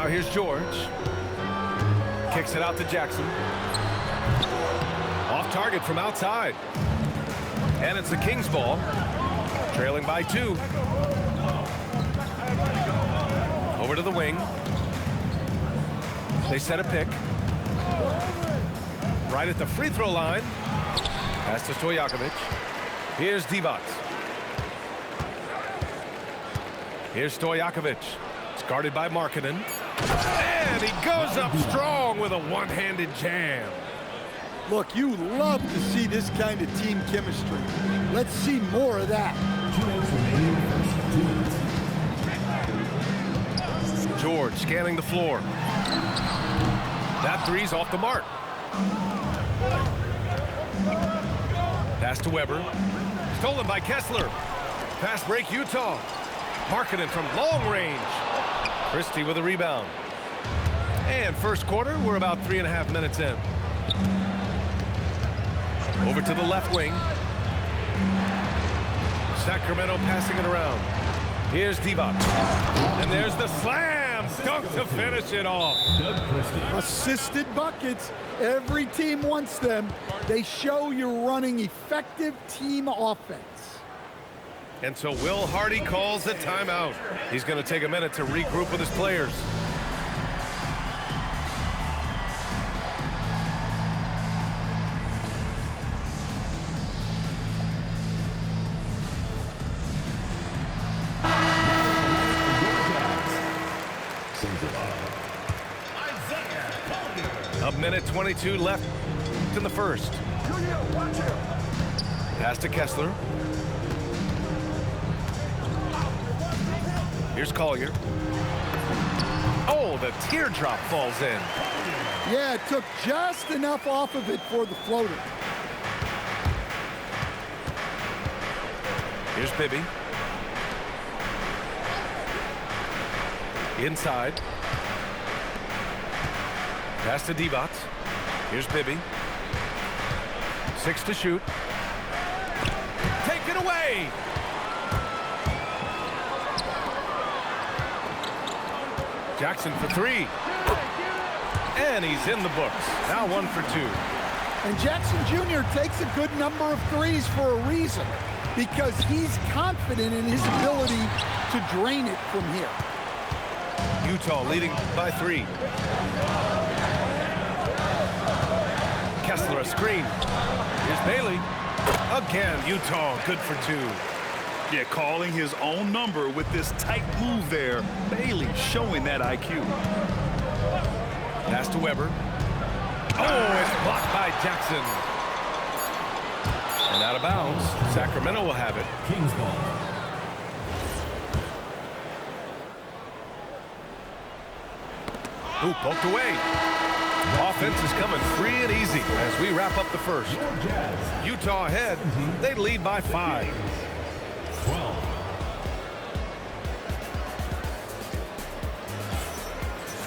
here's George. Kicks it out to Jackson. Off target from outside. And it's the Kings ball. Trailing by 2. Over to the wing. They set a pick. Right at the free throw line. Pass to Stojakovic. Here's Divac. Here's Stojakovic. It's guarded by Markkanen. And he goes up strong with a one-handed jam. Look, you love to see this kind of team chemistry. Let's see more of that. George scanning the floor. That three's off the mark. Pass to Weber. Stolen by Kessler. Fast break Utah. Markkanen from long range. Christie with a rebound. And first quarter, we're about 3.5 minutes in. Over to the left wing. Sacramento passing it around. Here's Divac. And there's the slam dunk to finish it off. Assisted buckets. Every team wants them. They show you're running effective team offense. And so Will Hardy calls a timeout. He's going to take a minute to regroup with his players. A minute 22 left in the first. Pass to Kessler. Here's Collier. Oh, the teardrop falls in. Yeah, it took just enough off of it for the floater. Here's Bibby. Inside. Pass to Divac. Here's Bibby. 6 to shoot. Take it away! Jackson for 3. And he's in the books. Now 1 for 2. And Jackson Jr. takes a good number of threes for a reason, because he's confident in his ability to drain it from here. Utah leading by 3. Kessler a screen. Here's Bailey. Again, Utah good for 2. Yeah, calling his own number with this tight move there. Bailey showing that IQ. Pass to Weber. Oh, it's blocked by Jackson. And out of bounds. Sacramento will have it. Kings ball. Ooh, poked away. Offense is coming free and easy as we wrap up the first. Utah ahead. They lead by 5. 12.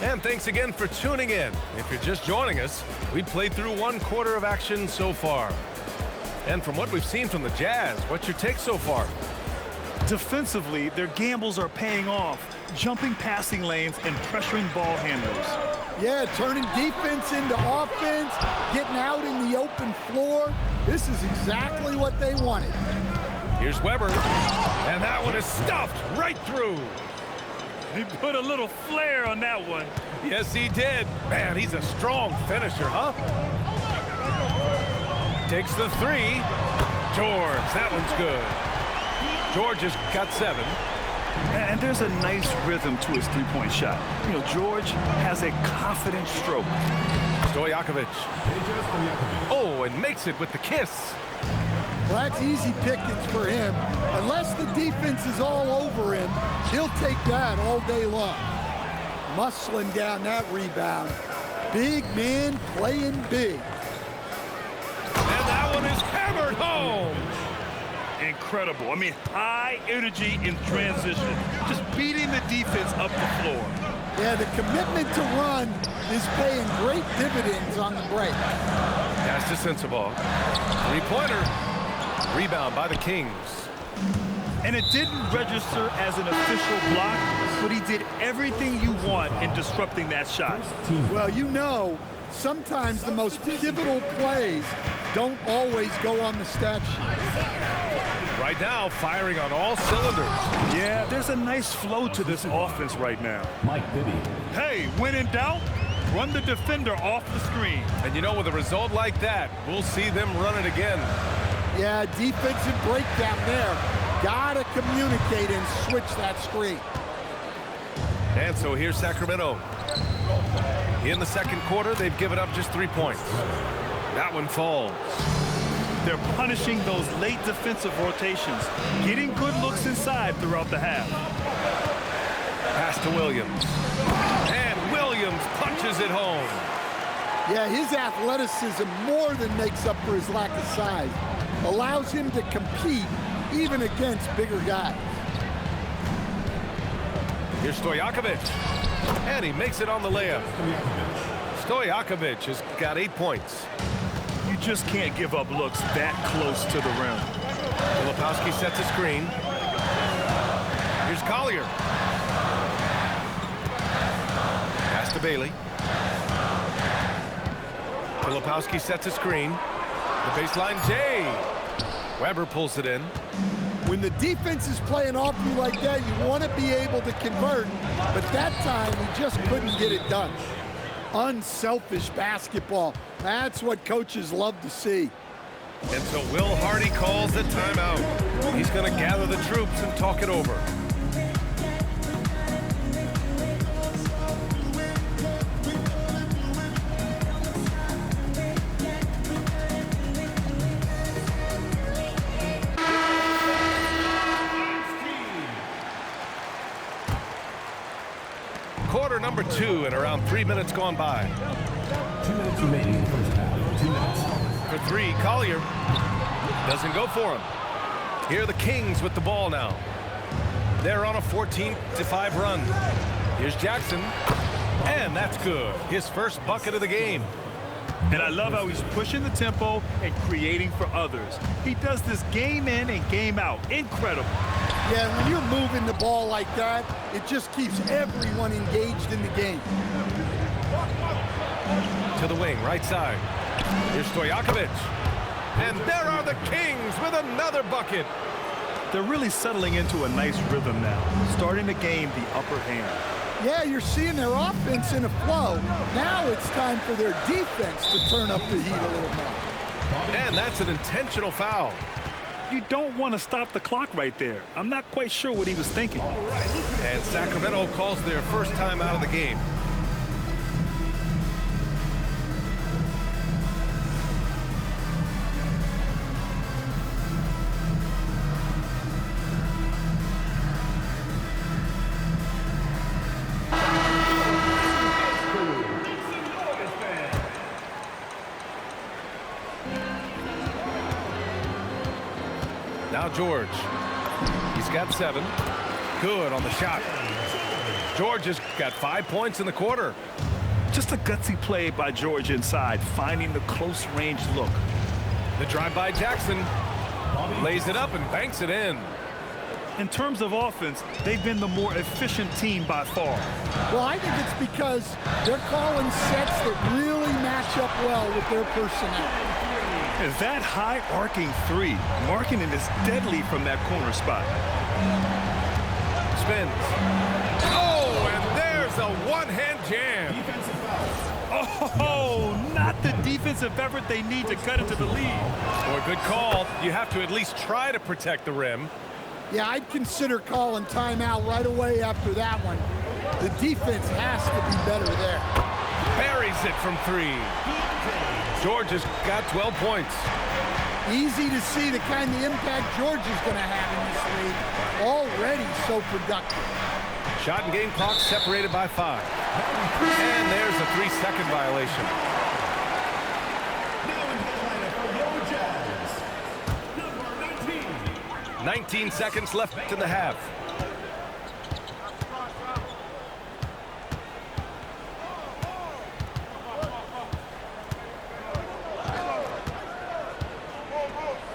And thanks again for tuning in. If you're just joining us, we've played through 1 quarter of action so far. And from what we've seen from the Jazz, what's your take so far? Defensively, their gambles are paying off. Jumping passing lanes and pressuring ball handlers. Yeah, turning defense into offense, getting out in the open floor. This is exactly what they wanted. Here's Weber, and that one is stuffed right through. He put a little flair on that one. Yes, he did. Man, he's a strong finisher, huh? Takes the 3. George, that one's good. George has got 7. And there's a nice rhythm to his three-point shot. You know, George has a confident stroke. Stojakovic. Oh, and makes it with the kiss. Well, that's easy pickings for him. Unless the defense is all over him, he'll take that all day long. Muscling down that rebound. Big man playing big. And that one is hammered home. Incredible. I mean, high energy in transition. Just beating the defense up the floor. Yeah, the commitment to run is paying great dividends on the break. Pass to Sensabaugh. 3-pointer. Rebound by the Kings. And it didn't register as an official block, but he did everything you want in disrupting that shot. Well, you know, sometimes the most pivotal plays don't always go on the stat sheet. Right now, firing on all cylinders. Yeah, there's a nice flow to this offense right now. Mike Bibby. Hey, when in doubt, run the defender off the screen. And you know, with a result like that, we'll see them run it again. Yeah, defensive breakdown there. Gotta communicate and switch that screen. And so here's Sacramento. In the second quarter, they've given up just 3 points. That one falls. They're punishing those late defensive rotations, getting good looks inside throughout the half. Pass to Williams. And Williams punches it home. Yeah, his athleticism more than makes up for his lack of size. Allows him to compete even against bigger guys. Here's Stojakovic. And he makes it on the layup. Stojakovic has got 8 points. You just can't give up looks that close to the rim. Filipowski sets a screen. Here's Collier. Pass to Bailey. Filipowski sets a screen. The baseline, Jay. Weber pulls it in. When the defense is playing off you like that, you want to be able to convert, but that time he just couldn't get it done. Unselfish basketball. That's what coaches love to see. And so Will Hardy calls the timeout. He's going to gather the troops and talk it over. Quarter number 2 and around 3 minutes gone by. 2 minutes remaining in the first half. 2 minutes. For 3, Collier doesn't go for him. Here are the Kings with the ball now. They're on a 14-5 run. Here's Jackson, and that's good. His first bucket of the game. And I love how he's pushing the tempo and creating for others. He does this game in and game out. Incredible. Yeah, when you're moving the ball like that, it just keeps everyone engaged in the game. To the wing, right side. Here's Stojakovic. And there are the Kings with another bucket. They're really settling into a nice rhythm now, starting to gain the upper hand. Yeah, you're seeing their offense in a flow. Now it's time for their defense to turn up the heat a little more. And that's an intentional foul. You don't want to stop the clock right there. I'm not quite sure what he was thinking. And Sacramento calls their first time out of the game. Now George. He's got 7. Good on the shot. George has got 5 points in the quarter. Just a gutsy play by George inside, finding the close range look. The drive by Jackson. Lays it up and banks it in. In terms of offense, they've been the more efficient team by far. Well, I think it's because they're calling sets that really match up well with their personnel. And that high arcing 3, Markkanen is deadly from that corner spot. Spins. Oh, and there's a one-hand jam. Oh, not the defensive effort they need to cut into the lead. Boy, good call. You have to at least try to protect the rim. Yeah, I'd consider calling timeout right away after that one. The defense has to be better there. Buries it from 3. George has got 12 points. Easy to see the kind of impact George is going to have in this league. Already so productive. Shot and game clock separated by 5. And there's a 3-second violation. Now into the lineup for your Jazz, number 19. 19 seconds left in the half.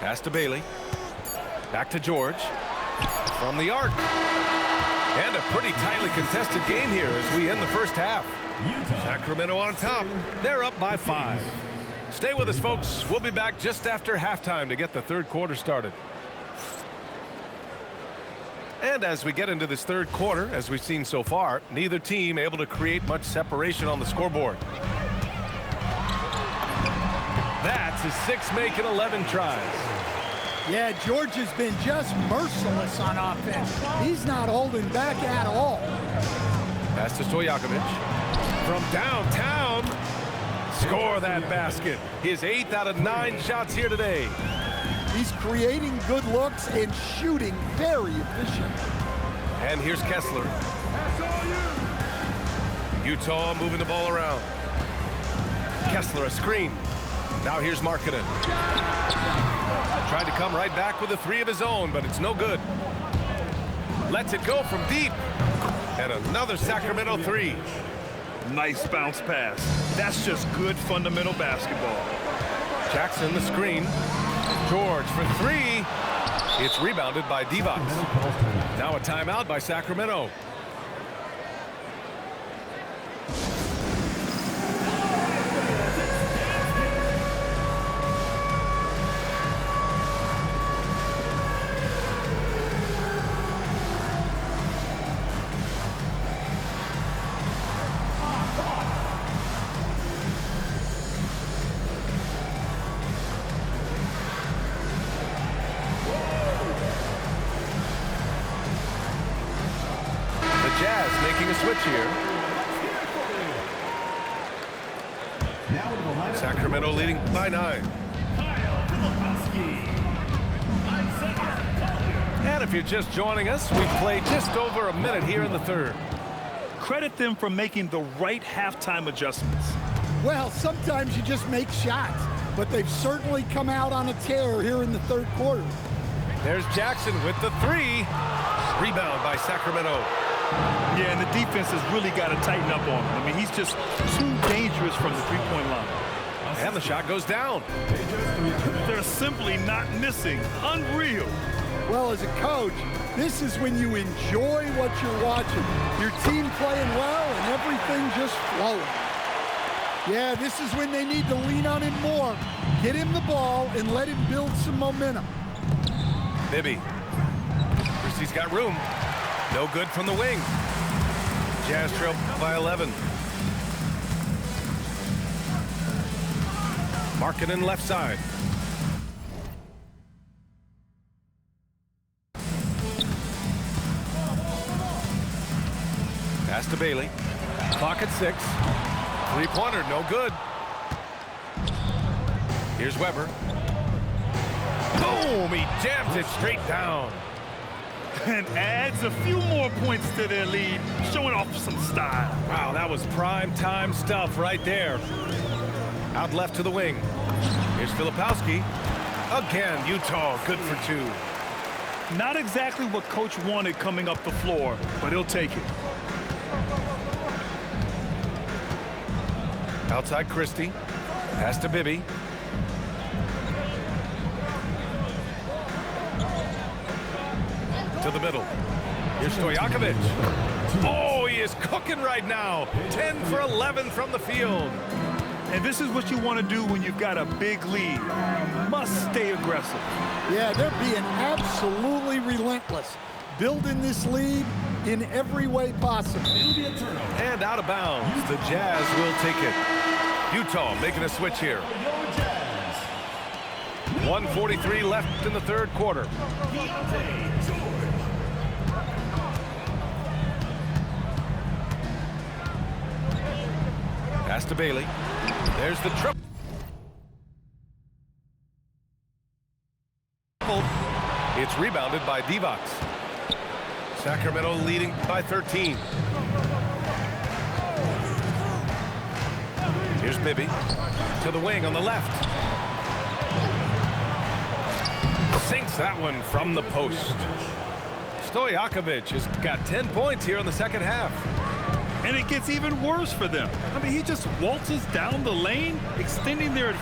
Pass to Bailey. Back to George. from the arc. And a pretty tightly contested game here as we end the first half. Sacramento on top. They're up by 5. Stay with us, folks. We'll be back just after halftime to get the third quarter started. And as we get into this third quarter, as we've seen so far, neither team able to create much separation on the scoreboard. That's his 6 make and 11 tries. Yeah, George has been just merciless on offense. He's not holding back at all. Pass to Stojakovic. From downtown. Score that basket. His 8th out of 9 shots here today. He's creating good looks and shooting very efficient. And here's Kessler. Utah moving the ball around. Kessler a screen. Now here's Markkanen. Tried to come right back with a 3 of his own, but it's no good. Lets it go from deep. And another Sacramento 3. Nice bounce pass. That's just good fundamental basketball. Jackson the screen. George for 3. It's rebounded by Divac. Now a timeout by Sacramento. Jazz making a switch here. Sacramento leading by 9. And if you're just joining us, we've played just over a minute here in the third. Credit them for making the right halftime adjustments. Well, sometimes you just make shots, but they've certainly come out on a tear here in the third quarter. There's Jackson with the 3. Rebound by Sacramento. Yeah, and the defense has really got to tighten up on him. I mean, he's just too dangerous from the three-point line. And the shot goes down. They're simply not missing. Unreal. Well, as a coach, this is when you enjoy what you're watching. Your team playing well and everything just flowing. Yeah, this is when they need to lean on him more. Get him the ball and let him build some momentum. Bibby. Christie's got room. No good from the wing. Jazz trail by 11. Markkanen left side. Pass to Bailey. Clock at 6. 3-pointer, no good. Here's Weber. Boom! He jams it straight down. And adds a few more points to their lead, showing off some style. Wow, that was prime time stuff right there. Out left to the wing. Here's Filipowski. Again, Utah good for 2. Not exactly what Coach wanted coming up the floor, but he'll take it. Outside Christie. Pass to Bibby. To the middle. Here's Stojakovic. Oh, he is cooking right now. 10 for 11 from the field. And this is what you want to do when you've got a big lead. You must stay aggressive. Yeah, they're being absolutely relentless. Building this lead in every way possible. And out of bounds. The Jazz will take it. Utah making a switch here. 1:43 left in the third quarter. Pass to Bailey. There's the triple. It's rebounded by Divac. Sacramento leading by 13. Here's Bibby to the wing on the left. Sinks that one from the post. Stojakovic has got 10 points here in the second half. And it gets even worse for them. I mean, he just waltzes down the lane, extending their